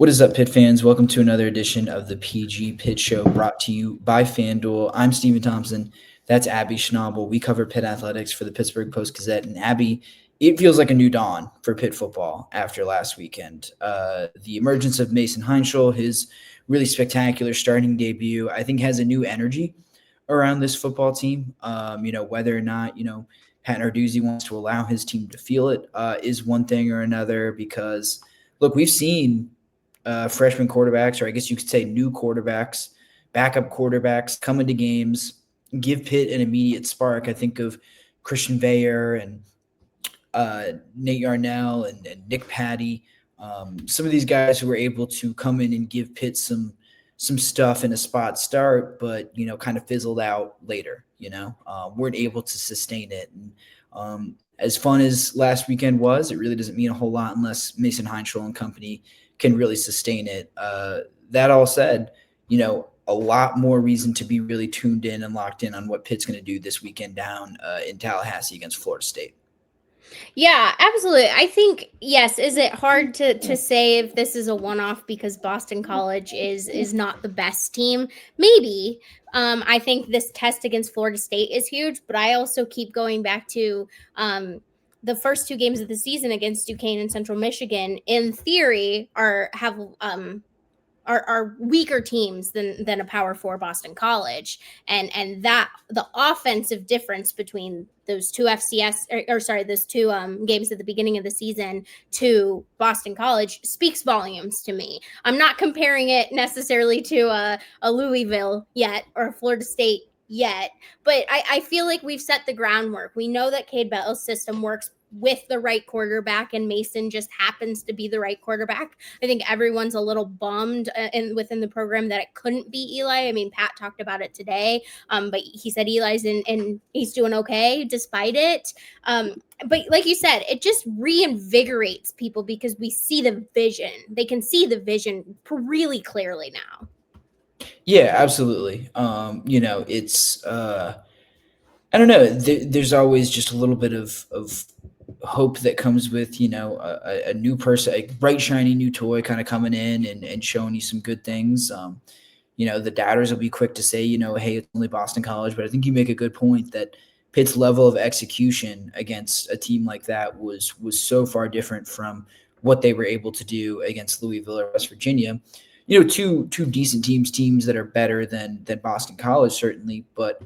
What is up, Pitt fans? Welcome to another edition of the PG Pitt Show, brought to you by FanDuel. I'm Stephen Thompson. That's Abby Schnable. We cover Pitt athletics for the Pittsburgh Post-Gazette. And Abby, it feels like a new dawn for Pitt football after last weekend. The emergence of Mason Heintschel, his really spectacular starting debut, I think has a new energy around this football team. Whether or not, Pat Narduzzi wants to allow his team to feel it is one thing or another because, look, we've seen freshman quarterbacks, or I guess you could say new quarterbacks, backup quarterbacks come into games, give Pitt an immediate spark. I think of Christian Veyer and Nate Yarnell and Nick Patty. Some of these guys who were able to come in and give Pitt some stuff in a spot start, but, kind of fizzled out later, weren't able to sustain it. And as fun as last weekend was, it really doesn't mean a whole lot unless Mason Heintschel and company can really sustain it. That all said, a lot more reason to be really tuned in and locked in on what Pitt's going to do this weekend down in Tallahassee against Florida State. Yeah, absolutely. I think, yes, is it hard to say if this is a one-off because Boston College is not the best team? Maybe. I think this test against Florida State is huge, but I also keep going back to the first two games of the season against Duquesne and Central Michigan, in theory, are weaker teams than a Power 4 Boston College, and that the offensive difference between those two those two games at the beginning of the season to Boston College speaks volumes to me. I'm not comparing it necessarily to a Louisville yet or a Florida State yet, but I feel like we've set the groundwork. We know that Cade Bell's system works with the right quarterback, and Mason just happens to be the right quarterback. I think everyone's a little bummed within the program that it couldn't be Eli. I mean, Pat talked about it today, but he said Eli's and he's doing okay despite it. But like you said, it just reinvigorates people because we see the vision. They can see the vision really clearly now. Yeah, absolutely. It's I don't know. There's always just a little bit of hope that comes with, a new person, a bright, shiny new toy kind of coming in and showing you some good things. The doubters will be quick to say, hey, it's only Boston College. But I think you make a good point that Pitt's level of execution against a team like that was so far different from what they were able to do against Louisville or West Virginia. Two decent teams that are better than Boston College, certainly, but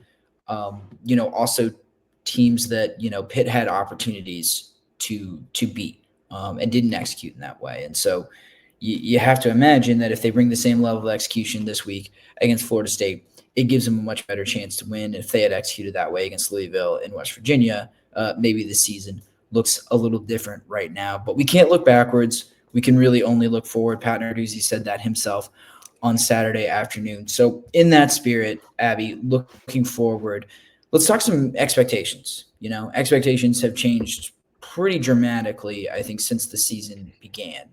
also teams that, Pitt had opportunities to beat and didn't execute in that way. And so you have to imagine that if they bring the same level of execution this week against Florida State, it gives them a much better chance to win. If they had executed that way against Louisville and West Virginia, maybe the season looks a little different right now. But we can't look backwards. We can really only look forward. Pat Narduzzi said that himself on Saturday afternoon. So in that spirit, Abby, looking forward, let's talk some expectations. Expectations have changed pretty dramatically, I think, since the season began.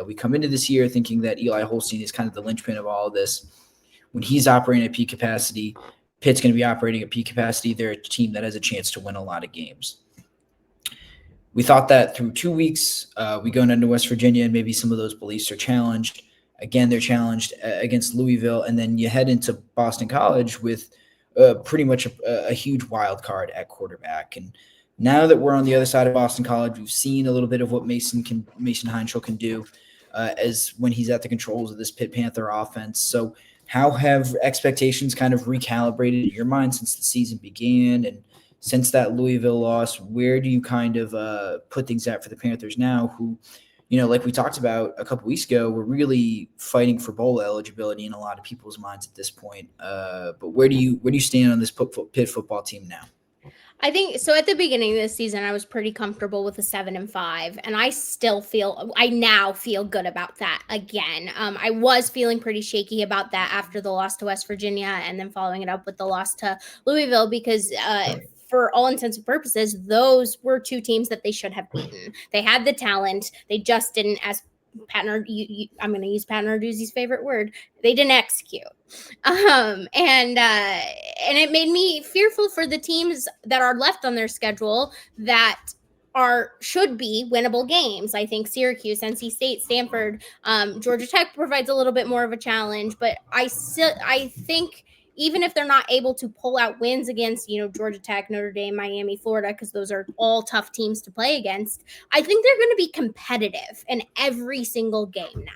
We come into this year thinking that Eli Holstein is kind of the linchpin of all of this. When he's operating at peak capacity, Pitt's going to be operating at peak capacity. They're a team that has a chance to win a lot of games. We thought that through 2 weeks, we go into West Virginia and maybe some of those beliefs are challenged. Again, they're challenged against Louisville, and then you head into Boston College with pretty much a huge wild card at quarterback. And now that we're on the other side of Boston College, we've seen a little bit of what Mason Heintschel can do as when he's at the controls of this Pitt Panther offense. So how have expectations kind of recalibrated in your mind since the season began? And since that Louisville loss, where do you kind of put things at for the Panthers now, who, like we talked about a couple weeks ago, we're really fighting for bowl eligibility in a lot of people's minds at this point. But where do you stand on this Pitt football team now? I think so. At the beginning of this season, I was pretty comfortable with a 7-5, and I now feel good about that again. I was feeling pretty shaky about that after the loss to West Virginia, and then following it up with the loss to Louisville, because for all intents and purposes, those were two teams that they should have beaten. They had the talent, they just didn't, as I'm going to use Pat Narduzzi's favorite word, they didn't execute. And it made me fearful for the teams that are left on their schedule that should be winnable games. I think Syracuse, NC State, Stanford, Georgia Tech provides a little bit more of a challenge, but I think even if they're not able to pull out wins against, Georgia Tech, Notre Dame, Miami, Florida, because those are all tough teams to play against, I think they're going to be competitive in every single game now.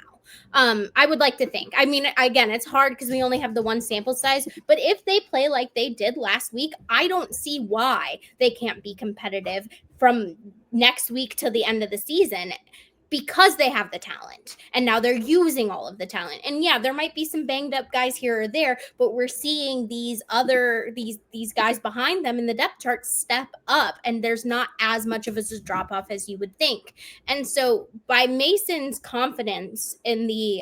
I would like to think. I mean, again, it's hard because we only have the one sample size, but if they play like they did last week, I don't see why they can't be competitive from next week to the end of the season, because they have the talent and now they're using all of the talent. And yeah, there might be some banged up guys here or there, but we're seeing these guys behind them in the depth chart step up, and there's not as much of a drop off as you would think. And so by Mason's confidence in the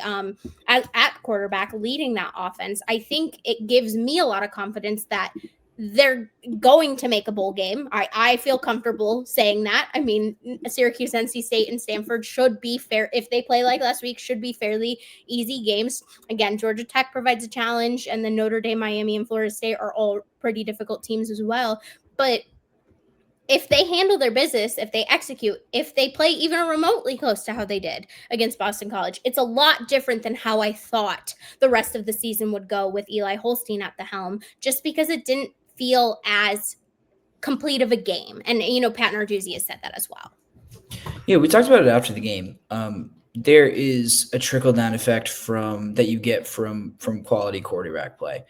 at quarterback leading that offense, I think it gives me a lot of confidence that they're going to make a bowl game. I feel comfortable saying that. I mean, Syracuse, NC State, and Stanford should be fair. If they play like last week, should be fairly easy games. Again, Georgia Tech provides a challenge, and then Notre Dame, Miami, and Florida State are all pretty difficult teams as well. But if they handle their business, if they execute, if they play even remotely close to how they did against Boston College, it's a lot different than how I thought the rest of the season would go with Eli Holstein at the helm, just because it didn't feel as complete of a game. And, Pat Narduzzi has said that as well. Yeah, we talked about it after the game. There is a trickle-down effect that you get from quality quarterback play.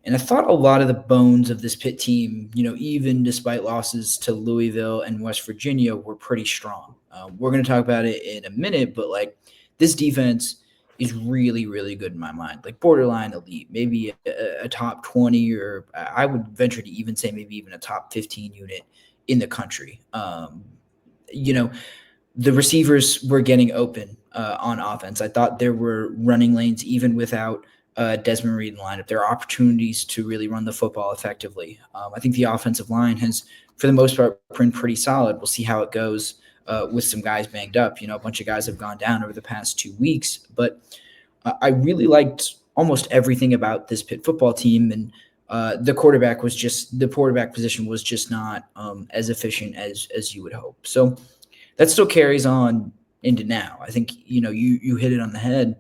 And I thought a lot of the bones of this Pitt team, even despite losses to Louisville and West Virginia, were pretty strong. We're going to talk about it in a minute, but this defense is really, really good in my mind, borderline elite, maybe a top 20, or I would venture to even say maybe even a top 15 unit in the country. The receivers were getting open on offense. I thought there were running lanes even without Desmond Reed in the lineup. There are opportunities to really run the football effectively. I think the offensive line has, for the most part, been pretty solid. We'll see how it goes with some guys banged up. A bunch of guys have gone down over the past 2 weeks, but I really liked almost everything about this Pitt football team, and the quarterback position was just not as efficient as you would hope. So that still carries on into now. I think you hit it on the head.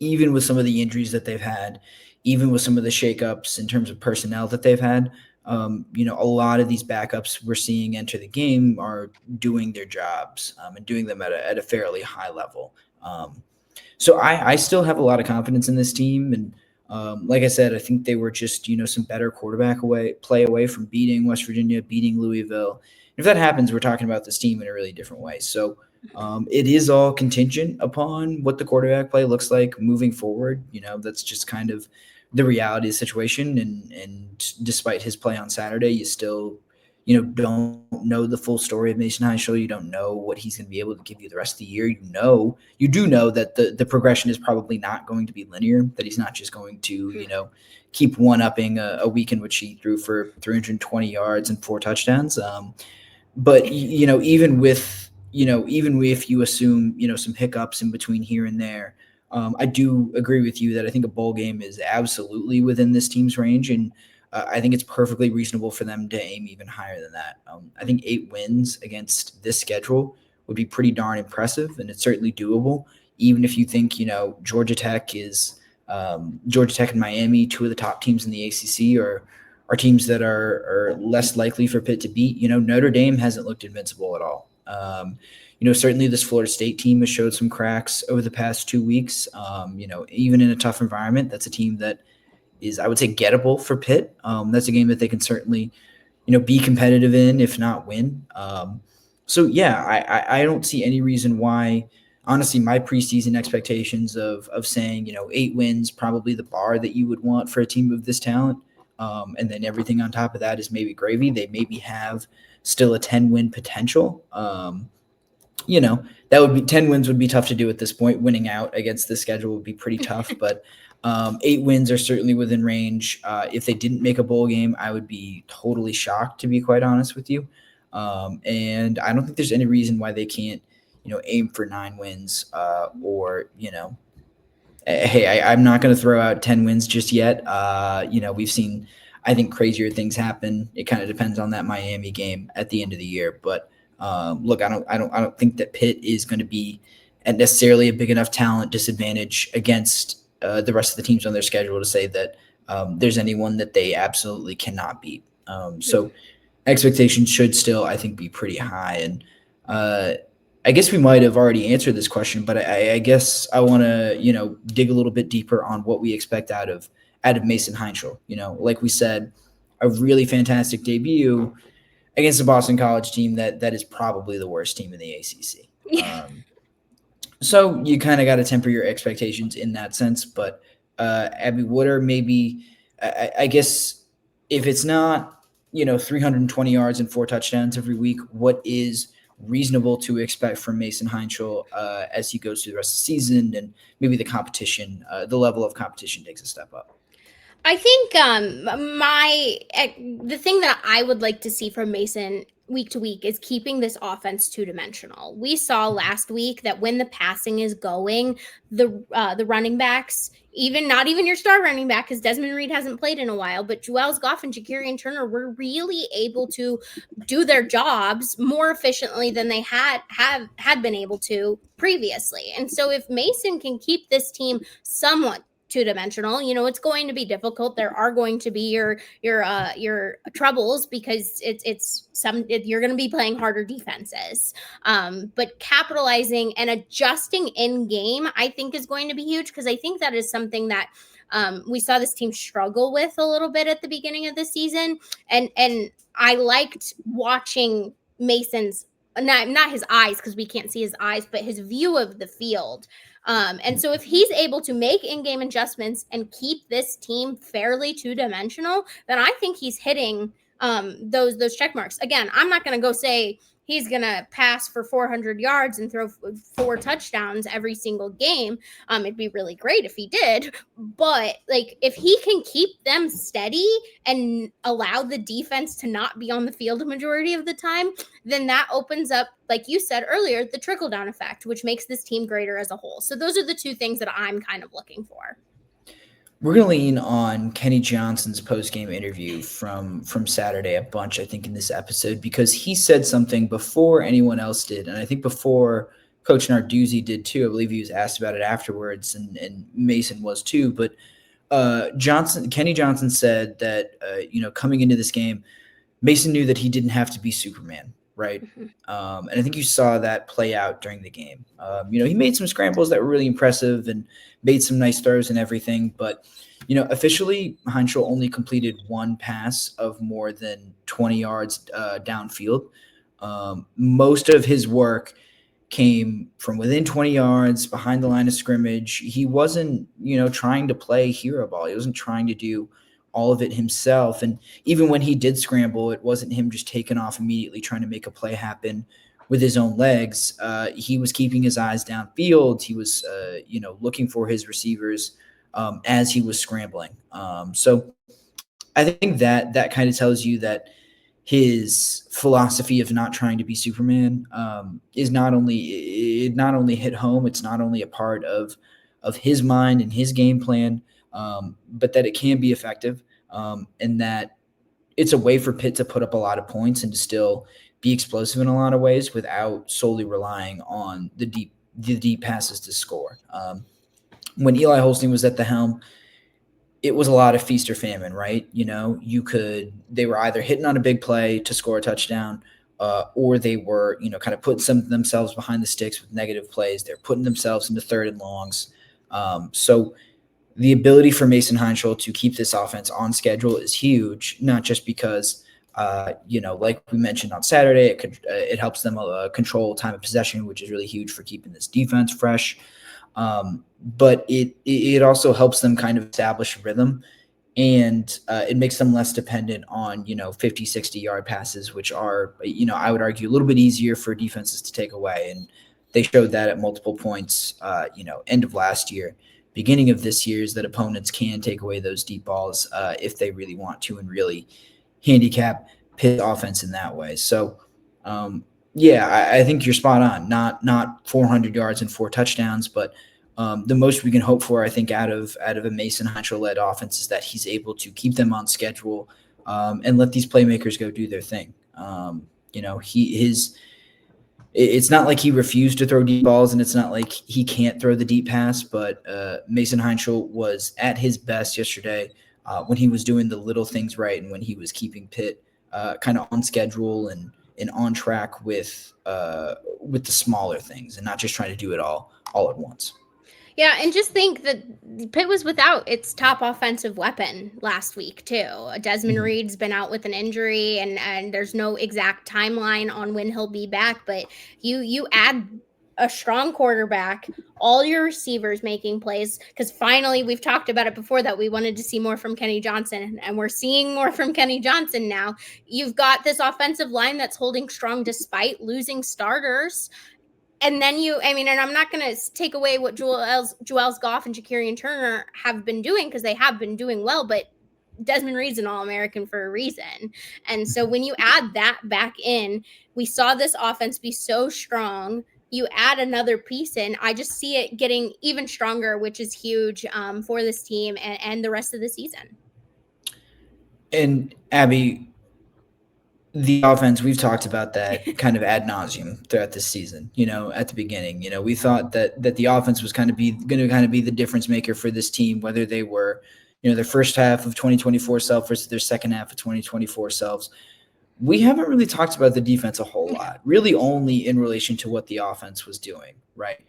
Even with some of the injuries that they've had, even with some of the shakeups in terms of personnel that they've had, a lot of these backups we're seeing enter the game are doing their jobs and doing them at a fairly high level. So I still have a lot of confidence in this team. And like I said, I think they were just, some better quarterback play away from beating West Virginia, beating Louisville. And if that happens, we're talking about this team in a really different way. So it is all contingent upon what the quarterback play looks like moving forward. That's just kind of the reality of the situation. And despite his play on Saturday, you still, don't know the full story of Mason Heintschel. You don't know what he's going to be able to give you the rest of the year. You do know that the progression is probably not going to be linear, that he's not just going to, keep one-upping a week in which he threw for 320 yards and 4 touchdowns. But, even if you assume, some hiccups in between here and there, I do agree with you that I think a bowl game is absolutely within this team's range. And I think it's perfectly reasonable for them to aim even higher than that. I think 8 wins against this schedule would be pretty darn impressive, and it's certainly doable. Even if you think, Georgia Tech and Miami, 2 of the top teams in the ACC, are teams that are less likely for Pitt to beat. Notre Dame hasn't looked invincible at all. Certainly this Florida State team has showed some cracks over the past 2 weeks. Even in a tough environment, that's a team that is, I would say, gettable for Pitt. That's a game that they can certainly, be competitive in, if not win. So yeah, I don't see any reason why. Honestly, my preseason expectations of saying, 8 wins, probably the bar that you would want for a team of this talent. And then everything on top of that is maybe gravy. They maybe have still a 10-win potential. That would be 10 wins would be tough to do at this point. Winning out against the schedule would be pretty tough, but 8 wins are certainly within range. If they didn't make a bowl game, I would be totally shocked, to be quite honest with you. And I don't think there's any reason why they can't, aim for 9 wins hey, I'm not going to throw out 10 wins just yet. We've seen, I think, crazier things happen. It kind of depends on that Miami game at the end of the year. But Look, I don't think that Pitt is going to be at necessarily a big enough talent disadvantage against the rest of the teams on their schedule to say that there's anyone that they absolutely cannot beat. So expectations should still, I think, be pretty high. And I guess we might have already answered this question, but I guess I want to, dig a little bit deeper on what we expect out of Mason Heintschel. Like we said, a really fantastic debut against a Boston College team that is probably the worst team in the ACC. Yeah. So you kind of got to temper your expectations in that sense. But Abby, what are maybe, I guess, if it's not, 320 yards and 4 touchdowns every week, what is reasonable to expect from Mason Heintschel as he goes through the rest of the season, and maybe the competition, the level of competition takes a step up? I think the thing that I would like to see from Mason week to week is keeping this offense two-dimensional. We saw last week that when the passing is going, the running backs, not even your star running back, because Desmond Reed hasn't played in a while, but Juelz Goff and Jakarian Turner were really able to do their jobs more efficiently than they had been able to previously. And so if Mason can keep this team somewhat two-dimensional, it's going to be difficult. There are going to be your troubles because you're going to be playing harder defenses. But capitalizing and adjusting in game, I think, is going to be huge, because I think that is something that we saw this team struggle with a little bit at the beginning of the season. And I liked watching Mason's, not his eyes, because we can't see his eyes, but his view of the field. And so if he's able to make in-game adjustments and keep this team fairly two-dimensional, then I think he's hitting those check marks. Again, I'm not going to go say he's going to pass for 400 yards and throw 4 touchdowns every single game. It'd be really great if he did. But if he can keep them steady and allow the defense to not be on the field a majority of the time, then that opens up, like you said earlier, the trickle-down effect, which makes this team greater as a whole. So those are the two things that I'm kind of looking for. We're going to lean on Kenny Johnson's post-game interview from Saturday a bunch, I think, in this episode, because he said something before anyone else did, and I think before Coach Narduzzi did too. I believe he was asked about it afterwards, and Mason was too. But Kenny Johnson said that coming into this game, Mason knew that he didn't have to be Superman, right? Mm-hmm. And I think you saw that play out during the game. He made some scrambles that were really impressive and made some nice throws and everything. But, officially, Heintschel only completed 1 pass of more than 20 yards downfield. Most of his work came from within 20 yards, behind the line of scrimmage. He wasn't, trying to play hero ball. He wasn't trying to do all of it himself. And even when he did scramble, it wasn't him just taking off immediately trying to make a play happen with his own legs. He was keeping his eyes downfield. He was, looking for his receivers as he was scrambling. So I think that kind of tells you that his philosophy of not trying to be Superman is not only hit home. It's not only a part of his mind and his game plan, but that it can be effective, and that it's a way for Pitt to put up a lot of points and to still be explosive in a lot of ways without solely relying on the deep passes to score. When Eli Holstein was at the helm, it was a lot of feast or famine, right? They were either hitting on a big play to score a touchdown, or they were, kind of putting themselves behind the sticks with negative plays. They're putting themselves into 3rd and longs. So the ability for Mason Heintschel to keep this offense on schedule is huge, not just because, like we mentioned on Saturday, it helps them control time of possession, which is really huge for keeping this defense fresh. But it also helps them kind of establish rhythm, and it makes them less dependent on, 50, 60-yard passes, which are, I would argue a little bit easier for defenses to take away. And they showed that at multiple points, end of last year, beginning of this year, is that opponents can take away those deep balls if they really want to, and really handicap Pitt's offense in that way. So, I think you're spot on. Not 400 yards and 4 touchdowns, but the most we can hope for, I think, out of a Mason Heintschel-led offense is that he's able to keep them on schedule and let these playmakers go do their thing. it's not like he refused to throw deep balls, and it's not like he can't throw the deep pass, but Mason Heintschel was at his best yesterday when he was doing the little things right and when he was keeping Pitt kind of on schedule and on track with the smaller things and not just trying to do it all at once. Yeah, and just think that Pitt was without its top offensive weapon last week, too. Desmond Reed's been out with an injury, and there's no exact timeline on when he'll be back, but you add a strong quarterback, all your receivers making plays, because finally, we've talked about it before that we wanted to see more from Kenny Johnson, and we're seeing more from Kenny Johnson now. You've got this offensive line that's holding strong despite losing starters. And then and I'm not going to take away what Joel's Goff and Shakarian Turner have been doing, because they have been doing well, but Desmond Reed's an All-American for a reason. And so when you add that back in, we saw this offense be so strong. You add another piece in, I just see it getting even stronger, which is huge for this team and the rest of the season. And Abby, the offense, we've talked about that kind of ad nauseum throughout this season. At the beginning, we thought that the offense was going to be the difference maker for this team, whether they were, their first half of 2024 self versus their second half of 2024 selves. We haven't really talked about the defense a whole lot, really only in relation to what the offense was doing, right?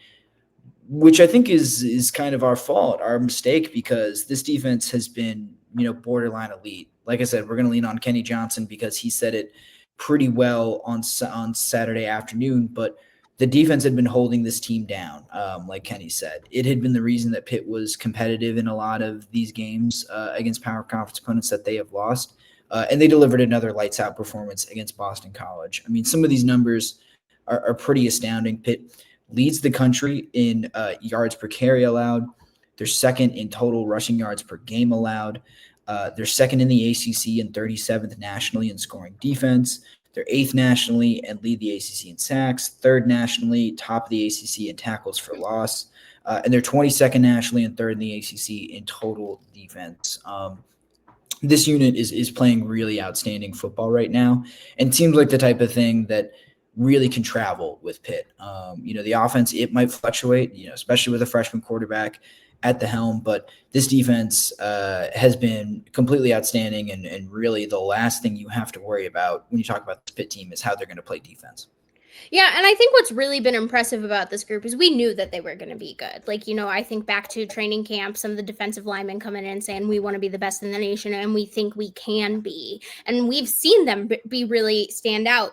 Which I think is kind of our fault, our mistake, because this defense has been, borderline elite. Like I said, we're going to lean on Kenny Johnson because he said it pretty well on Saturday afternoon, but the defense had been holding this team down. Like Kenny said, it had been the reason that Pitt was competitive in a lot of these games against power conference opponents that they have lost. And they delivered another lights out performance against Boston College. I mean, some of these numbers are pretty astounding. Pitt leads the country in yards per carry allowed. They're second in total rushing yards per game allowed. They're second in the ACC and 37th nationally in scoring defense. They're 8th nationally and lead the ACC in sacks, 3rd nationally, top of the ACC in tackles for loss, and they're 22nd nationally and 3rd in the ACC in total defense. This unit is playing really outstanding football right now, and seems like the type of thing that really can travel with Pitt. The offense, it might fluctuate, especially with a freshman quarterback at the helm, but this defense has been completely outstanding, and really the last thing you have to worry about when you talk about this Pitt team is how they're going to play defense. Yeah, and I think what's really been impressive about this group is we knew that they were going to be good. Like, I think back to training camp, some of the defensive linemen coming in saying we want to be the best in the nation, and we think we can be. And we've seen them be really stand out.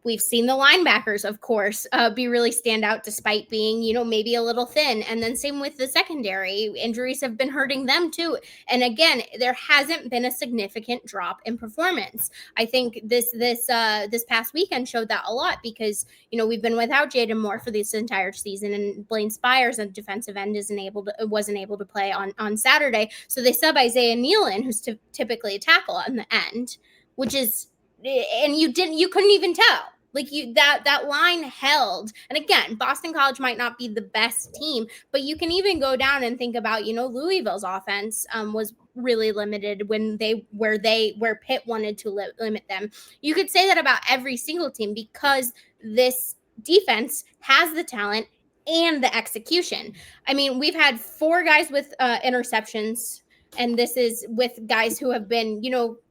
We've seen the linebackers, of course, be really stand out despite being, maybe a little thin. And then same with the secondary. Injuries have been hurting them too. And again, there hasn't been a significant drop in performance. I think this past weekend showed that a lot because, we've been without Jaden Moore for this entire season, and Blaine Spires, a defensive end, wasn't able to play on Saturday. So they sub Isaiah Nealon, who's typically a tackle on the end, which is, and you couldn't even tell. Like that line held. And again, Boston College might not be the best team, but you can even go down and think about, Louisville's offense was really limited where Pitt wanted to limit them. You could say that about every single team because this defense has the talent and the execution. I mean, we've had 4 guys with interceptions. And this is with guys who have been,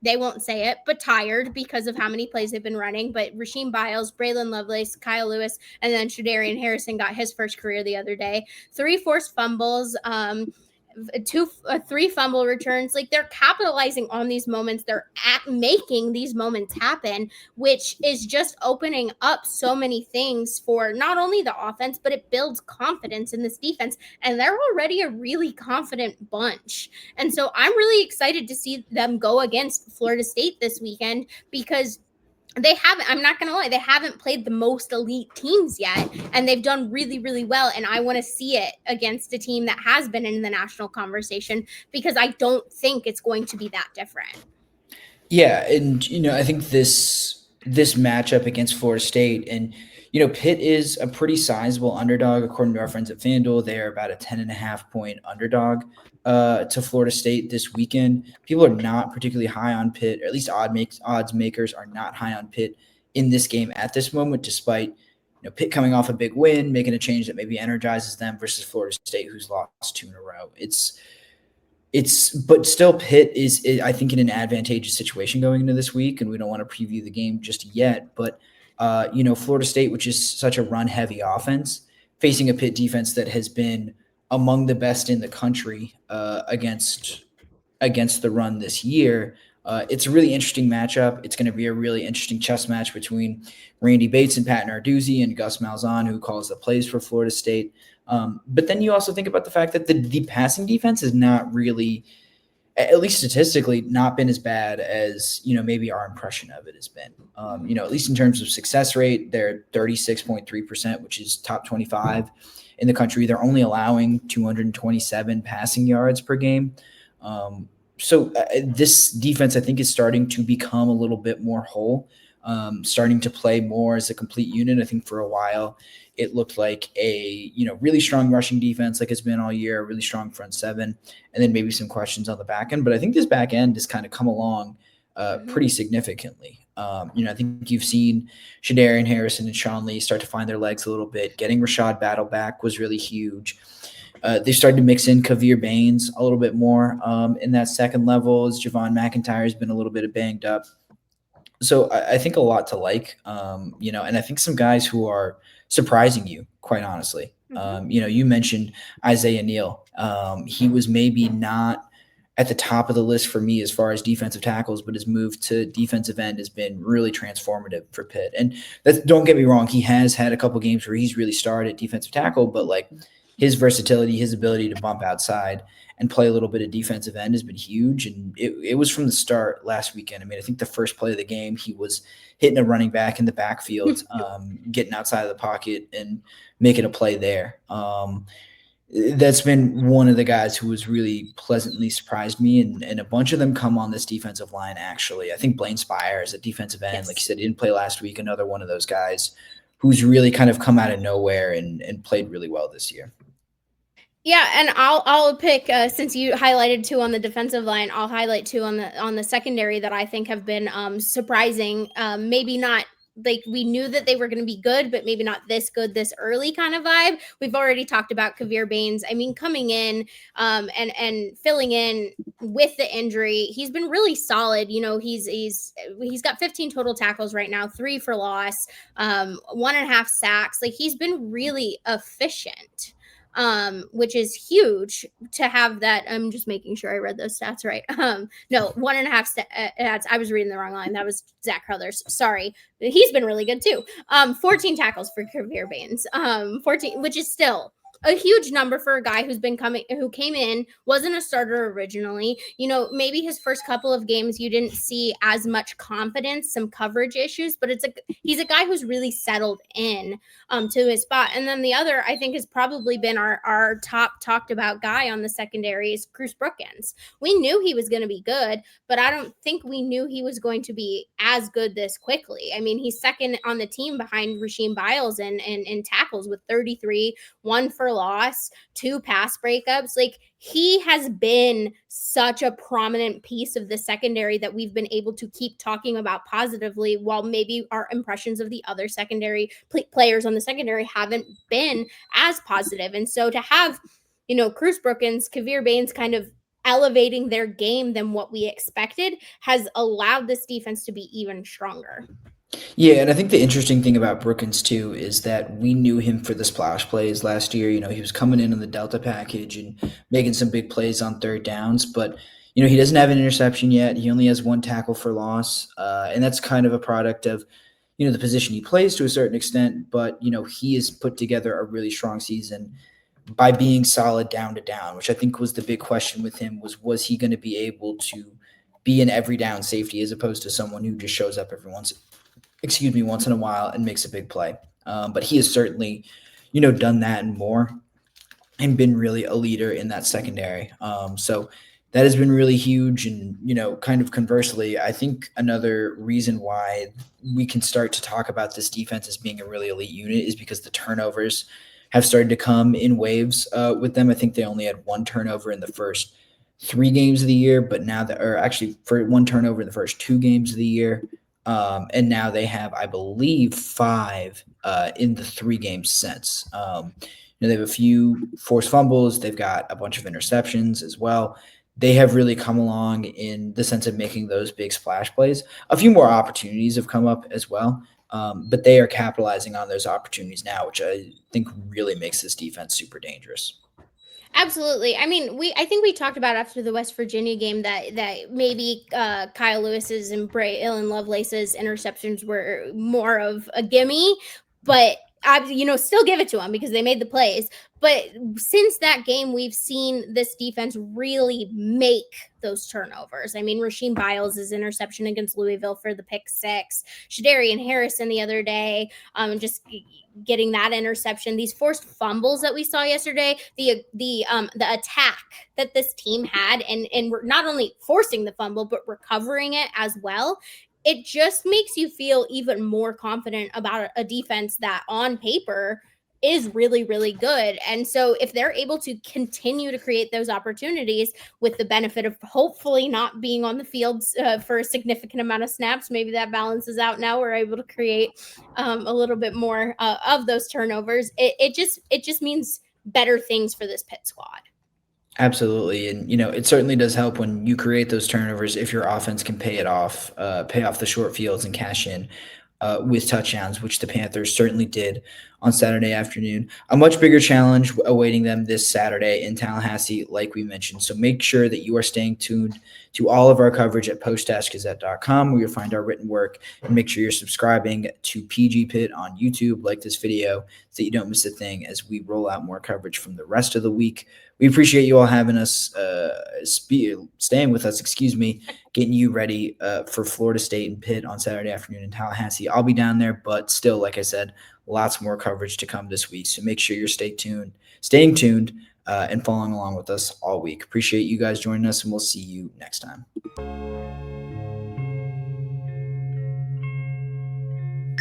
they won't say it, but tired because of how many plays they've been running. But Rasheem Biles, Braylon Lovelace, Kyle Lewis, and then Shadarian Harrison got his first career the other day. 3 forced fumbles, 3 fumble returns. Like, they're capitalizing on these moments. They're making these moments happen, which is just opening up so many things for not only the offense, but it builds confidence in this defense. And they're already a really confident bunch. And so I'm really excited to see them go against Florida State this weekend because I'm not going to lie, they haven't played the most elite teams yet, and they've done really, really well. And I want to see it against a team that has been in the national conversation because I don't think it's going to be that different. Yeah. And, I think this matchup against Florida State and, Pitt is a pretty sizable underdog, according to our friends at FanDuel. They are about a 10.5-point underdog to Florida State this weekend. People are not particularly high on Pitt, or at least odds makers are not high on Pitt in this game at this moment, despite Pitt coming off a big win, making a change that maybe energizes them versus Florida State, who's lost 2 in a row. But still Pitt is, I think, in an advantageous situation going into this week, and we don't want to preview the game just yet. But Florida State, which is such a run-heavy offense, facing a Pitt defense that has been among the best in the country against the run this year. It's a really interesting matchup. It's going to be a really interesting chess match between Randy Bates and Pat Narduzzi and Gus Malzahn, who calls the plays for Florida State. But then you also think about the fact that the passing defense is not really, at least statistically, not been as bad as, maybe our impression of it has been. At least in terms of success rate, they're 36.3%, which is top 25 in the country. They're only allowing 227 passing yards per game. So this defense, I think, is starting to become a little bit more whole, starting to play more as a complete unit. I think for a while it looked like a really strong rushing defense, like it's been all year, a really strong front seven, and then maybe some questions on the back end. But I think this back end has kind of come along pretty significantly. I think you've seen Shadarian Harrison and Sean Lee start to find their legs a little bit. Getting Rashad Battle back was really huge. They started to mix in Kavir Baines a little bit more in that second level, as Javon McIntyre has been a little bit banged up. So I think a lot to like, and I think some guys who are surprising you, quite honestly. You mentioned Isaiah Neal. He was maybe not at the top of the list for me as far as defensive tackles, but his move to defensive end has been really transformative for Pitt. And don't get me wrong, he has had a couple games where he's really starred at defensive tackle, but like his versatility, his ability to bump outside and play a little bit of defensive end has been huge. And it was from the start last weekend. I mean, I think the first play of the game, he was hitting a running back in the backfield, getting outside of the pocket and making a play there. That's been one of the guys who has really pleasantly surprised me. And a bunch of them come on this defensive line, actually. I think Blaine Spires at defensive end, like you said, he didn't play last week. Another one of those guys who's really kind of come out of nowhere and played really well this year. Yeah, and I'll pick since you highlighted 2 on the defensive line, I'll highlight 2 on the secondary that I think have been surprising. Maybe not like we knew that they were going to be good, but maybe not this good this early kind of vibe. We've already talked about Kavir Baines. I mean, coming in and filling in with the injury, he's been really solid. He's got 15 total tackles right now, 3 for loss, 1.5 sacks. Like he's been really efficient. Which is huge to have that. I'm just making sure I read those stats right. No, 1.5 stats. I was reading the wrong line. That was Zach Crothers. Sorry. He's been really good too. 14 tackles for Kavir Baines. 14, which is still a huge number for a guy who came in, wasn't a starter originally. Maybe his first couple of games you didn't see as much confidence, some coverage issues, but he's a guy who's really settled in to his spot. And then the other, I think, has probably been our top talked about guy on the secondary is Cruce Brookins. We knew he was going to be good, but I don't think we knew he was going to be as good this quickly. I mean, he's second on the team behind Rasheem Biles in tackles with 33, 1 for loss, 2 pass breakups. Like he has been such a prominent piece of the secondary that we've been able to keep talking about positively, while maybe our impressions of the other secondary players on the secondary haven't been as positive. And so to have, Cruce Brookins, Kavir Baines kind of elevating their game than what we expected has allowed this defense to be even stronger. Yeah, and I think the interesting thing about Brookins, too, is that we knew him for the splash plays last year. He was coming in on the Delta package and making some big plays on third downs. But, he doesn't have an interception yet. He only has 1 tackle for loss. And that's kind of a product of, the position he plays to a certain extent. But, he has put together a really strong season by being solid down to down, which I think was the big question with him was he going to be able to be an every down safety as opposed to someone who just shows up once in a while and makes a big play. But he has certainly, done that and more and been really a leader in that secondary. So that has been really huge. And, kind of conversely, I think another reason why we can start to talk about this defense as being a really elite unit is because the turnovers have started to come in waves with them. I think they only had 1 turnover in the first 3 games of the year, but now for 1 turnover in the first 2 games of the year. And now they have, I believe, 5 in the 3 games since. They have a few forced fumbles. They've got a bunch of interceptions as well. They have really come along in the sense of making those big splash plays. A few more opportunities have come up as well, but they are capitalizing on those opportunities now, which I think really makes this defense super dangerous. Absolutely. I mean, I think we talked about after the West Virginia game that maybe Kyle Lewis's and Braylon Lovelace's interceptions were more of a gimme, but still give it to them because they made the plays. But since that game, we've seen this defense really make those turnovers. I mean, Rasheem Biles' interception against Louisville for the pick 6, Shadarian Harrison the other day, just getting that interception. These forced fumbles that we saw yesterday, the attack that this team had, and we're not only forcing the fumble but recovering it as well. It just makes you feel even more confident about a defense that on paper is really, really good. And so if they're able to continue to create those opportunities with the benefit of hopefully not being on the field for a significant amount of snaps, maybe that balances out now. We're able to create a little bit more of those turnovers. It just means better things for this Pitt squad. Absolutely. And, it certainly does help when you create those turnovers if your offense can pay off the short fields and cash in with touchdowns, which the Panthers certainly did on Saturday afternoon. A much bigger challenge awaiting them this Saturday in Tallahassee, like we mentioned. So make sure that you are staying tuned to all of our coverage at post-gazette.com, where you'll find our written work, and make sure you're subscribing to PG Pitt on YouTube, like this video, so that you don't miss a thing as we roll out more coverage from the rest of the week. We appreciate you all having us, staying with us, getting you ready for Florida State and Pitt on Saturday afternoon in Tallahassee. I'll be down there, but still, like I said, lots more coverage to come this week. So make sure you're staying tuned and following along with us all week. Appreciate you guys joining us, and we'll see you next time.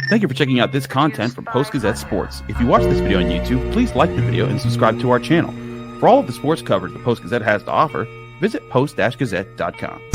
Thank you for checking out this content from Post-Gazette Sports. If you watch this video on YouTube, please like the video and subscribe to our channel. For all of the sports coverage the Post-Gazette has to offer, visit post-gazette.com.